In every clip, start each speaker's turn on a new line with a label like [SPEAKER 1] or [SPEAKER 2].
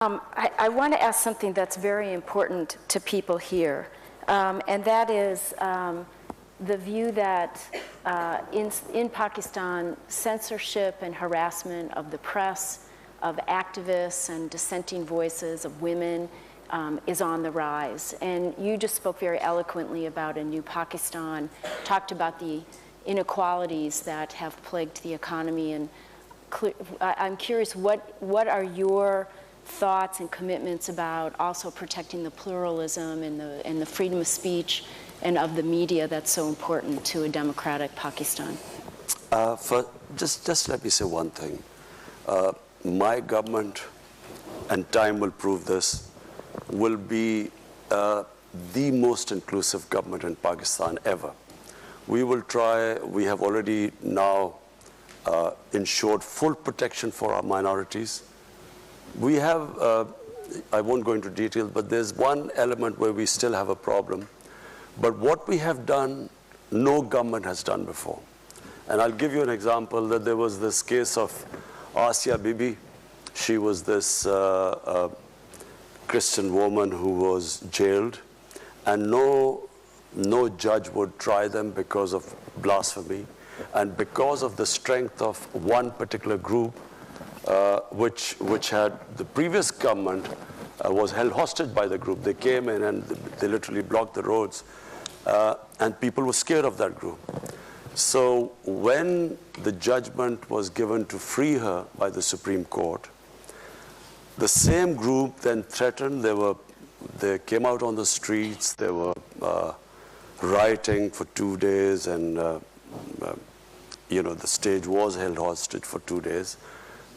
[SPEAKER 1] I want to ask something that's very important to people here, and that is the view that in Pakistan, censorship and harassment of the press, of activists and dissenting voices of women is on the rise. And you just spoke very eloquently about a new Pakistan, talked about the inequalities that have plagued the economy. And I'm curious, what are your thoughts and commitments about also protecting the pluralism and the freedom of speech and of the media that's so important to a democratic Pakistan?
[SPEAKER 2] Just let me say one thing. My government, and time will prove this, will be the most inclusive government in Pakistan ever. We will try, we have already now ensured full protection for our minorities. We have, I won't go into detail, but there's one element where we still have a problem. But what we have done, no government has done before. And I'll give you an example that there was this case of Bibi. She was this Christian woman who was jailed, and no judge would try them because of blasphemy. And because of the strength of one particular group, which had the previous government was held hostage by the group. They came in and they literally blocked the roads, and people were scared of that group. So when the judgment was given to free her by the Supreme Court, the same group then threatened. They came out on the streets. They were rioting for 2 days, and the stage was held hostage for 2 days.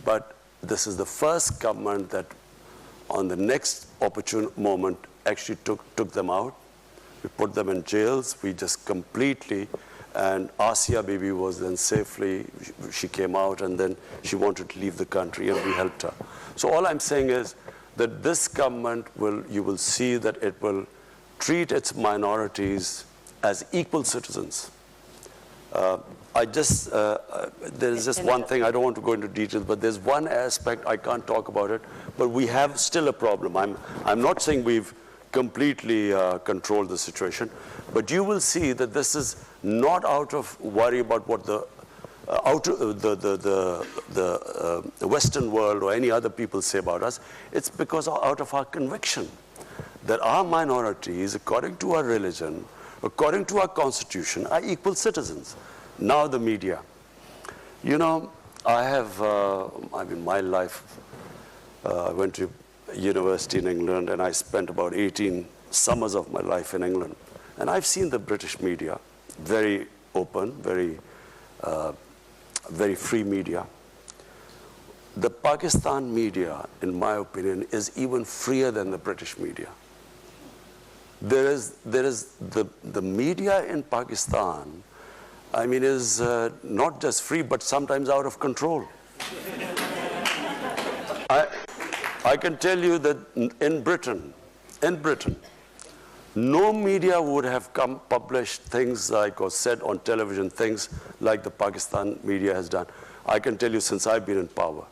[SPEAKER 2] But this is the first government that on the next opportune moment actually took them out. We put them in jails. We just completely, and Bibi was then safely, she came out, and then she wanted to leave the country, and we helped her. So all I'm saying is that this government you will see that it will treat its minorities as equal citizens. There's just one thing, I don't want to go into details, but there's one aspect, I can't talk about it, but we have still a problem. I'm not saying we've completely controlled the situation, but you will see that this is not out of worry about what the Western world or any other people say about us. It's because out of our conviction that our minorities, according to our religion, according to our constitution, are equal citizens. Now the media. I have, my life, I went to university in England, and I spent about 18 summers of my life in England. And I've seen the British media, very open, very free media. The Pakistan media, in my opinion, is even freer than the British media. There is the media in Pakistan, is not just free, but sometimes out of control. I can tell you that in Britain, no media would have published things like, or said on television things like the Pakistan media has done. I can tell you since I've been in power.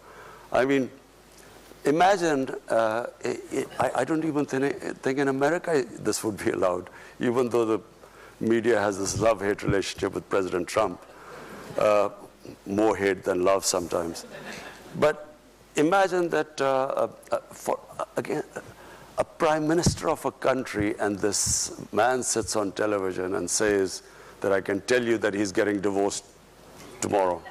[SPEAKER 2] Imagine, I don't even think in America this would be allowed, even though the media has this love-hate relationship with President Trump, more hate than love sometimes. But imagine that again, a prime minister of a country, and this man sits on television and says that I can tell you that he's getting divorced tomorrow.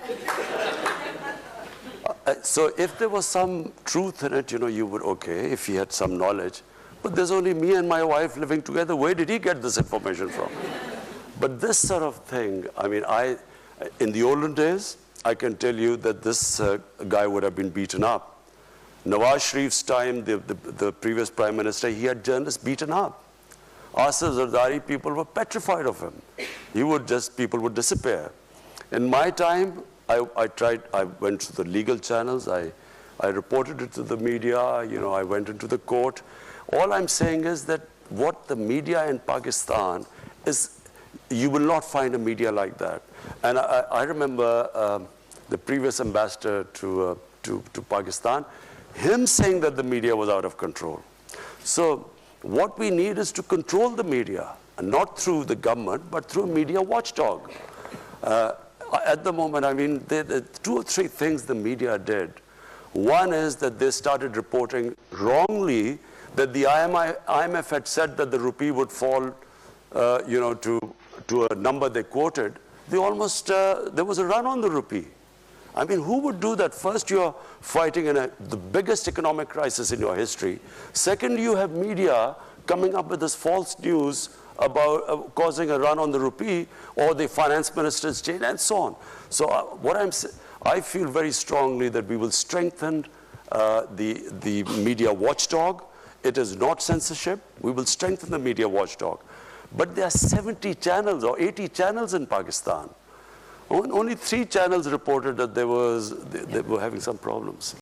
[SPEAKER 2] So if there was some truth in it, you would, okay, if he had some knowledge. But there's only me and my wife living together. Where did he get this information from? But this sort of thing, in the olden days, I can tell you that this guy would have been beaten up. Nawaz Sharif's time, the previous prime minister, he had journalists beaten up. Asif Zardari, people were petrified of him. People would disappear. In my time, I went to the legal channels, I reported it to the media, I went into the court. All I'm saying is that what the media in Pakistan is, you will not find a media like that. And I remember the previous ambassador to Pakistan, him saying that the media was out of control. So what we need is to control the media, and not through the government, but through a media watchdog. At the moment, I mean, there are 2 or 3 things the media did. One is that they started reporting wrongly that the IMF had said that the rupee would fall, to a number they quoted. They almost, there was a run on the rupee. I mean, who would do that? First, you're fighting in the biggest economic crisis in your history. Second, you have media coming up with this false news about causing a run on the rupee, or the finance minister's change, and so on. So I feel very strongly that we will strengthen the media watchdog. It is not censorship. We will strengthen the media watchdog. But there are 70 channels or 80 channels in Pakistan. Only 3 channels reported that they were having some problems.